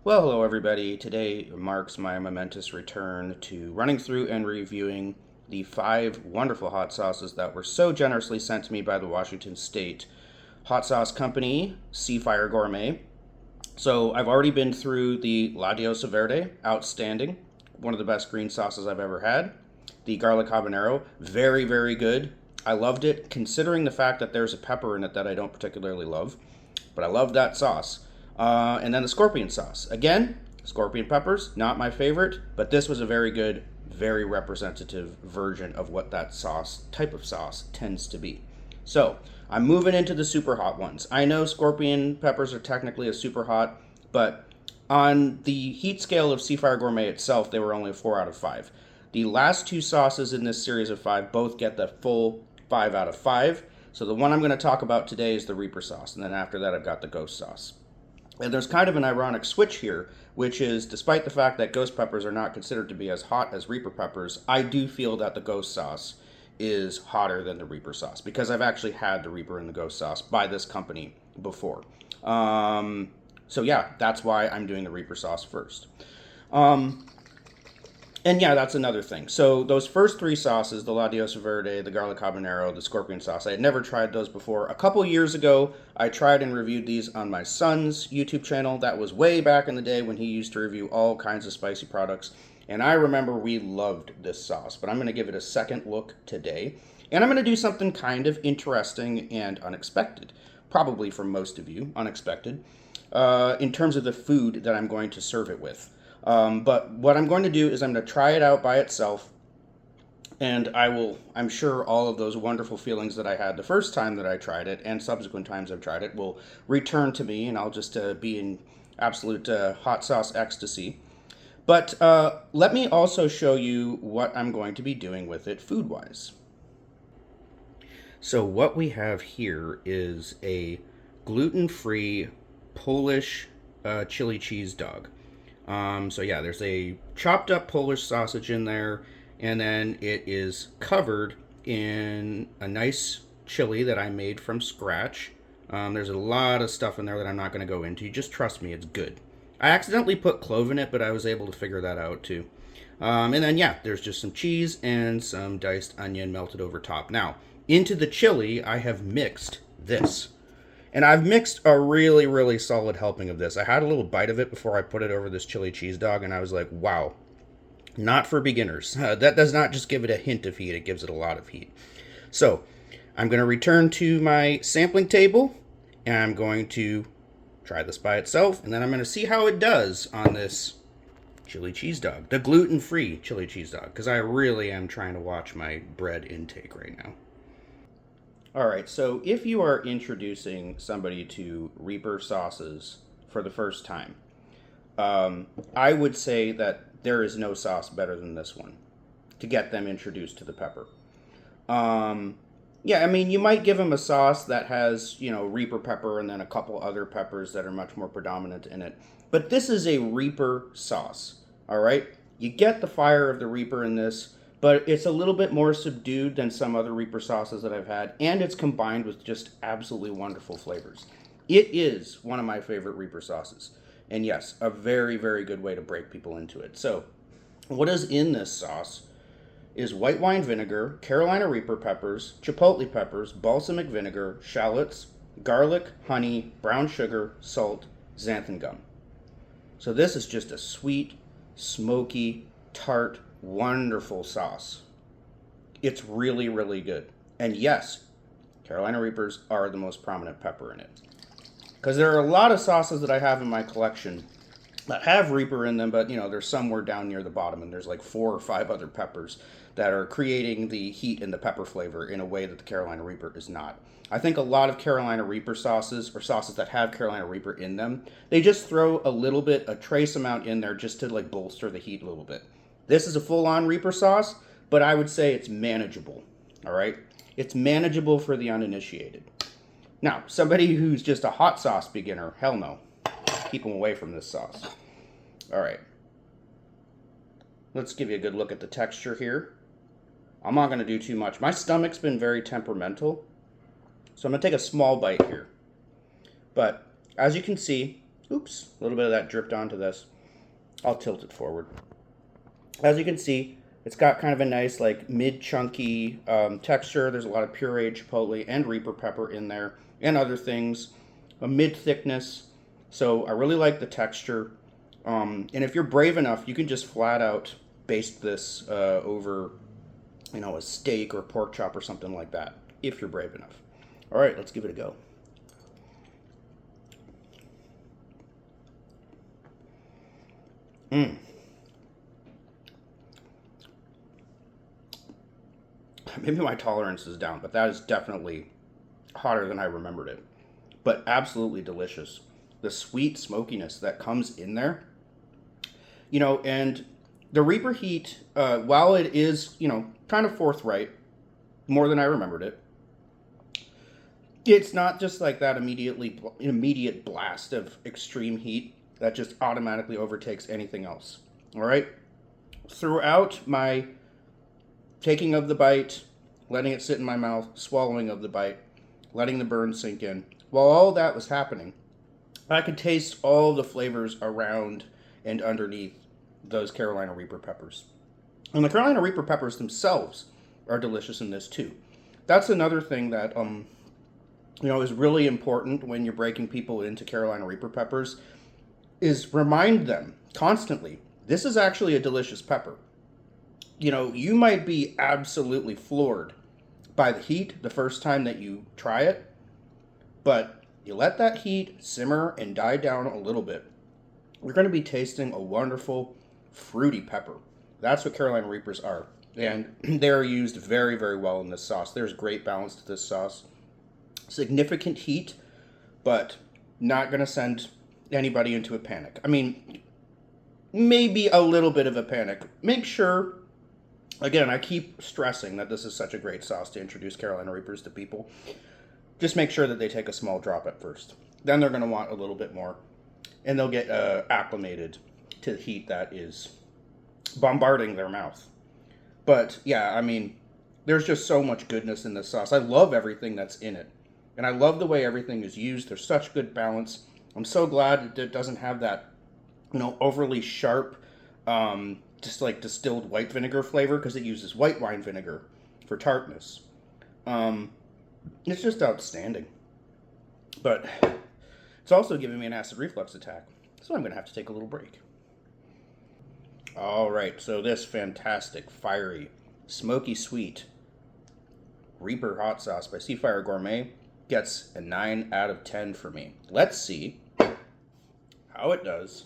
Well, hello everybody. Today marks my momentous return to running through and reviewing the 5 wonderful hot sauces that were so generously sent to me by the Washington State Hot Sauce Company, SeaFire Gourmet. So I've already been through the La Diosa Verde, outstanding, one of the best green sauces I've ever had. The garlic habanero, very, very good. I loved it, considering the fact that there's a pepper in it that I don't particularly love, but I love that sauce. And then the scorpion sauce. Again, scorpion peppers, not my favorite, but this was a very good, very representative version of what that sauce, type of sauce, tends to be. So, I'm moving into the super hot ones. I know scorpion peppers are technically a super hot, but on the heat scale of SeaFire Gourmet itself, they were only a 4 out of 5. The last 2 sauces in this series of 5 both get the full 5 out of 5. So the one I'm going to talk about today is the Reaper sauce, and then after that I've got the Ghost sauce. And there's kind of an ironic switch here, which is despite the fact that ghost peppers are not considered to be as hot as Reaper peppers, I do feel that the Ghost sauce is hotter than the Reaper sauce because I've actually had the Reaper and the Ghost sauce by this company before. So yeah, that's why I'm doing the Reaper sauce first. And yeah, that's another thing. So those first 3 sauces, the La Diosa Verde, the garlic habanero, the scorpion sauce, I had never tried those before. A couple years ago, I tried and reviewed these on my son's YouTube channel. That was way back in the day when he used to review all kinds of spicy products. And I remember we loved this sauce, but I'm going to give it a second look today. And I'm going to do something kind of interesting and unexpected, probably for most of you, unexpected, in terms of the food that I'm going to serve it with. But what I'm going to do is I'm going to try it out by itself, and I'm sure all of those wonderful feelings that I had the first time that I tried it and subsequent times I've tried it will return to me, and I'll just be in absolute hot sauce ecstasy. But let me also show you what I'm going to be doing with it food-wise. So what we have here is a gluten-free Polish chili cheese dog. So yeah, there's a chopped up Polish sausage in there, and then it is covered in a nice chili that I made from scratch. There's a lot of stuff in there that I'm not going to go into. Just trust me, it's good. I accidentally put clove in it, but I was able to figure that out too. And then yeah, there's just some cheese and some diced onion melted over top. Now, into the chili, I have mixed this. And I've mixed a really, really solid helping of this. I had a little bite of it before I put it over this chili cheese dog, and I was like, wow, not for beginners. That does not just give it a hint of heat, it gives it a lot of heat. So I'm going to return to my sampling table, and I'm going to try this by itself, and then I'm going to see how it does on this chili cheese dog, the gluten-free chili cheese dog, because I really am trying to watch my bread intake right now. Alright, so if you are introducing somebody to Reaper sauces for the first time, I would say that there is no sauce better than this one to get them introduced to the pepper. Yeah, I mean, you might give them a sauce that has, Reaper pepper and then a couple other peppers that are much more predominant in it. But this is a Reaper sauce, alright? You get the fire of the Reaper in this, but it's a little bit more subdued than some other Reaper sauces that I've had, and it's combined with just absolutely wonderful flavors. It is one of my favorite Reaper sauces, and yes, a very, very good way to break people into it. So, what is in this sauce is white wine vinegar, Carolina Reaper peppers, chipotle peppers, balsamic vinegar, shallots, garlic, honey, brown sugar, salt, xanthan gum. So this is just a sweet, smoky, tart, wonderful sauce. It's really, really good. And yes, Carolina Reapers are the most prominent pepper in it. Because there are a lot of sauces that I have in my collection that have Reaper in them, but there's somewhere down near the bottom, and there's like 4 or 5 other peppers that are creating the heat and the pepper flavor in a way that the Carolina Reaper is not. I think a lot of Carolina Reaper sauces, or sauces that have Carolina Reaper in them, they just throw a trace amount in there just to like bolster the heat a little bit. This is a full-on Reaper sauce, but I would say it's manageable, all right? It's manageable for the uninitiated. Now, somebody who's just a hot sauce beginner, hell no. Keep them away from this sauce. All right. Let's give you a good look at the texture here. I'm not going to do too much. My stomach's been very temperamental, so I'm going to take a small bite here. But as you can see, Oops, a little bit of that dripped onto this. I'll tilt it forward. As you can see, it's got kind of a nice like mid-chunky texture. There's a lot of pureed chipotle and Reaper pepper in there and other things. A mid-thickness. So I really like the texture. And if you're brave enough, you can just flat out baste this over, you know, a steak or a pork chop or something like that, if you're brave enough. All right, let's give it a go. Maybe my tolerance is down, but that is definitely hotter than I remembered it. But absolutely delicious. The sweet smokiness that comes in there, you know, and the Reaper heat, while it is, you know, kind of forthright, more than I remembered it, it's not just like that immediate blast of extreme heat that just automatically overtakes anything else. All right? Throughout my taking of the bite, letting it sit in my mouth, swallowing of the bite, letting the burn sink in, while all that was happening, I could taste all the flavors around and underneath those Carolina Reaper peppers. And the Carolina Reaper peppers themselves are delicious in this too. That's another thing that you know, is really important when you're breaking people into Carolina Reaper peppers, is remind them constantly, this is actually a delicious pepper. You know, you might be absolutely floored by the heat the first time that you try it, but you let that heat simmer and die down a little bit, you're going to be tasting a wonderful, fruity pepper. That's what Carolina Reapers are. And they're used very, very well in this sauce. There's great balance to this sauce. Significant heat, but not going to send anybody into a panic. I mean, maybe a little bit of a panic. Make sure, again, I keep stressing that this is such a great sauce to introduce Carolina Reapers to people. Just make sure that they take a small drop at first. Then they're going to want a little bit more, and they'll get acclimated to the heat that is bombarding their mouth. But yeah, I mean, there's just so much goodness in this sauce. I love everything that's in it, and I love the way everything is used. There's such good balance. I'm so glad it doesn't have that, you know, overly sharp, just like distilled white vinegar flavor, because it uses white wine vinegar for tartness. It's just outstanding. But it's also giving me an acid reflux attack, so I'm going to have to take a little break. All right, so this fantastic, fiery, smoky sweet Reaper hot sauce by SeaFire Gourmet gets a 9 out of 10 for me. Let's see how it does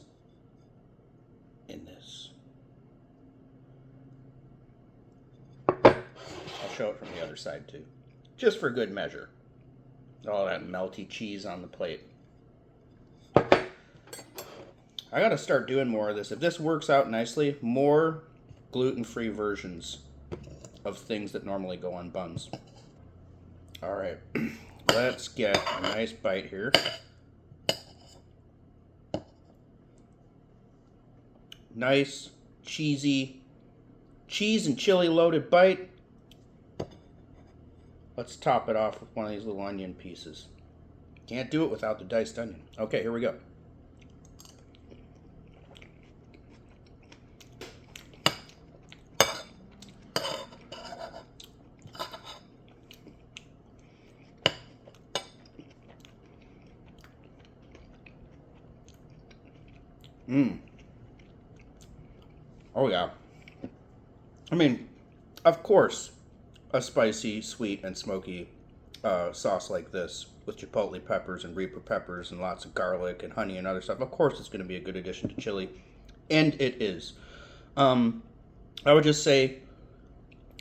in this. I'll show it from the other side too, just for good measure. All that melty cheese on the plate. I gotta start doing more of this. If this works out nicely, more gluten-free versions of things that normally go on buns. All right, let's get a nice bite here. Nice, cheesy, cheese and chili loaded bite. Let's top it off with one of these little onion pieces. Can't do it without the diced onion. Okay, here we go. Oh yeah. I mean, of course, a spicy, sweet, and smoky sauce like this with chipotle peppers and Reaper peppers and lots of garlic and honey and other stuff, of course it's going to be a good addition to chili. And it is. I would just say,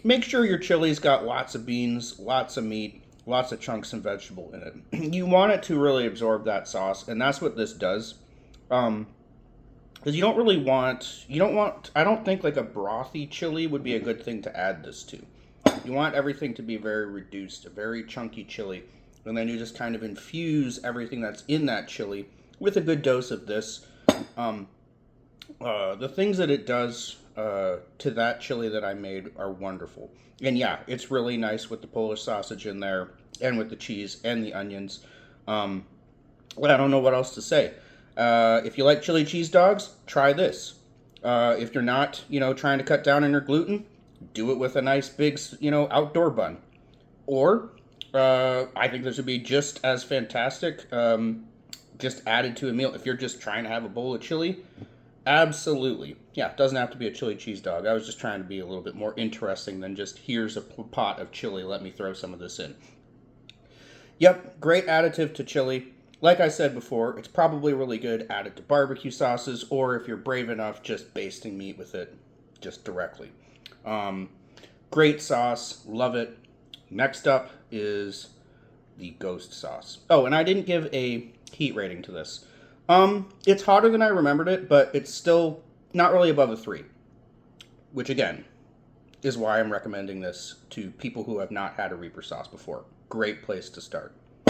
make sure your chili's got lots of beans, lots of meat, lots of chunks and vegetable in it. You want it to really absorb that sauce, and that's what this does. Because you don't want, I don't think like a brothy chili would be a good thing to add this to. You want everything to be very reduced, a very chunky chili, and then you just kind of infuse everything that's in that chili with a good dose of this. The things that it does to that chili that I made are wonderful. And yeah, it's really nice with the Polish sausage in there, and with the cheese and the onions. Well, I don't know what else to say. If you like chili cheese dogs, try this. If you're not, trying to cut down on your gluten, do it with a nice big, outdoor bun. Or, I think this would be just as fantastic, just added to a meal. If you're just trying to have a bowl of chili, absolutely. Yeah, it doesn't have to be a chili cheese dog. I was just trying to be a little bit more interesting than just, here's a pot of chili, let me throw some of this in. Yep, great additive to chili. Like I said before, it's probably really good added to barbecue sauces, or if you're brave enough, just basting meat with it just directly. Great sauce, love it. Next up is the ghost sauce. Oh, and I didn't give a heat rating to this. It's hotter than I remembered it, but it's still not really above a 3, which again is why I'm recommending this to people who have not had a Reaper sauce before. Great place to start.